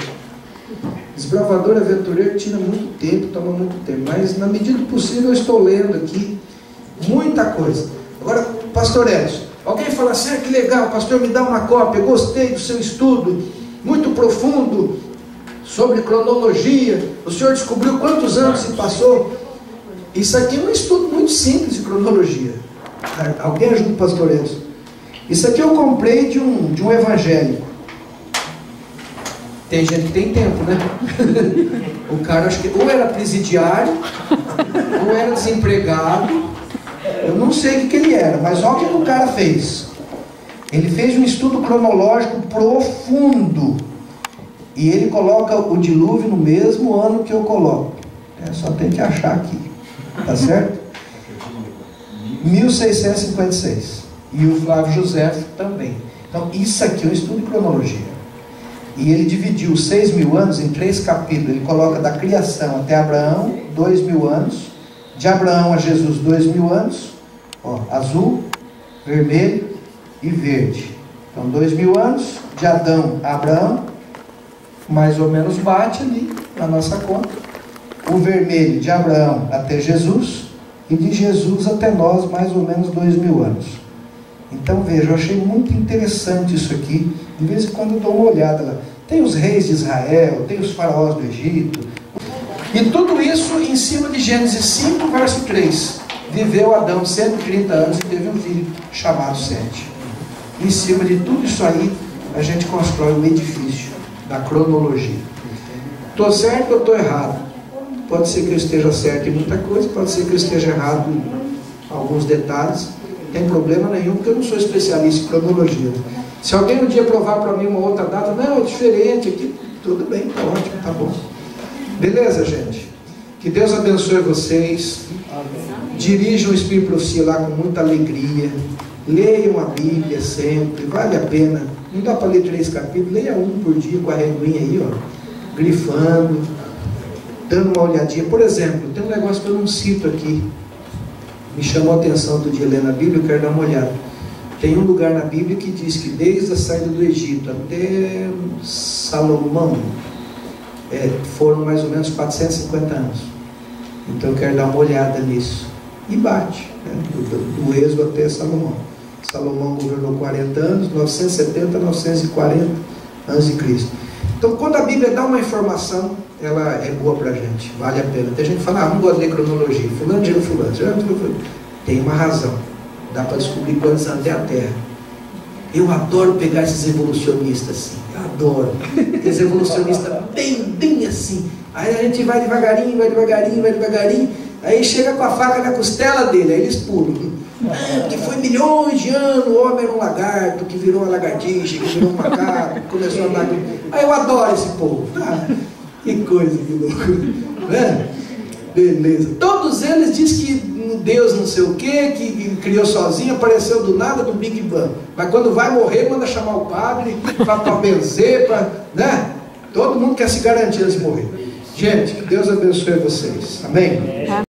S1: Desbravador aventureiro tira muito tempo, toma muito tempo, mas na medida do possível eu estou lendo aqui muita coisa. Agora, pastor Edson, alguém fala assim, que legal, pastor, me dá uma cópia, gostei do seu estudo, muito profundo, sobre cronologia, o senhor descobriu quantos anos se passou? Isso aqui é um estudo muito simples de cronologia. Alguém ajuda o pastor Edson? Isso aqui eu comprei de um evangélico. Tem gente que tem tempo, né? O cara, acho que ou era presidiário, ou era desempregado. Eu não sei o que ele era, mas olha o que o cara fez. Ele fez um estudo cronológico profundo. E ele coloca o dilúvio no mesmo ano que eu coloco. Só tem que achar aqui. Tá certo? 1656. E o Flávio José também. Então, isso aqui é um estudo de cronologia. E ele dividiu 6.000 anos em 3 capítulos. Ele coloca da criação até Abraão, 2.000 anos. De Abraão a Jesus, 2.000 anos. Ó, azul, vermelho e verde. Então, 2.000 anos. De Adão a Abraão, mais ou menos bate ali na nossa conta. O vermelho de Abraão até Jesus. E de Jesus até nós, mais ou menos 2.000 anos. Então veja, eu achei muito interessante isso aqui. De vez em quando eu dou uma olhada lá. Tem os reis de Israel, tem os faraós do Egito. E tudo isso em cima de Gênesis 5, verso 3. Viveu Adão 130 anos e teve um filho chamado Sete. Em cima de tudo isso aí, a gente constrói um edifício da cronologia. Estou certo ou estou errado? Pode ser que eu esteja certo em muita coisa, pode ser que eu esteja errado em alguns detalhes. Não tem problema nenhum, porque eu não sou especialista em cronologia. Se alguém um dia provar para mim uma outra data, não, é diferente aqui, tudo bem, está ótimo, tá bom. Beleza, gente? Que Deus abençoe vocês. Dirijam o Espírito Profecia lá com muita alegria. Leiam a Bíblia sempre, vale a pena. Não dá para ler 3 capítulos, leia um por dia com a reguinha aí, ó, grifando, dando uma olhadinha. Por exemplo, tem um negócio que eu não cito aqui, me chamou a atenção do dia lendo a Bíblia, eu quero dar uma olhada. Tem um lugar na Bíblia que diz que desde a saída do Egito até Salomão foram mais ou menos 450 anos. Então eu quero dar uma olhada nisso. E bate, né? Do Êxodo até Salomão. Salomão governou 40 anos, 970 a 940 a.C. Então quando a Bíblia dá uma informação, ela é boa para a gente, vale a pena. Tem gente que fala, não gosto de ler cronologia, fulano de fulano. Tem uma razão, dá para descobrir quantos anos tem a Terra. Eu adoro pegar esses evolucionistas assim, eu adoro. Esses evolucionistas bem assim. Aí a gente vai devagarinho, aí chega com a faca na costela dele, aí eles pulam. Que foi milhões de anos, o homem era um lagarto, que virou uma lagartixa, que virou um macaco, que começou a andar aqui. Aí eu adoro esse povo. Que coisa, que louco. Né? Beleza. Todos eles dizem que Deus não sei o que criou sozinho, apareceu do nada do Big Bang. Mas quando vai morrer, manda chamar o padre para benzer, né? Todo mundo quer se garantir antes de morrer. Gente, que Deus abençoe vocês. Amém?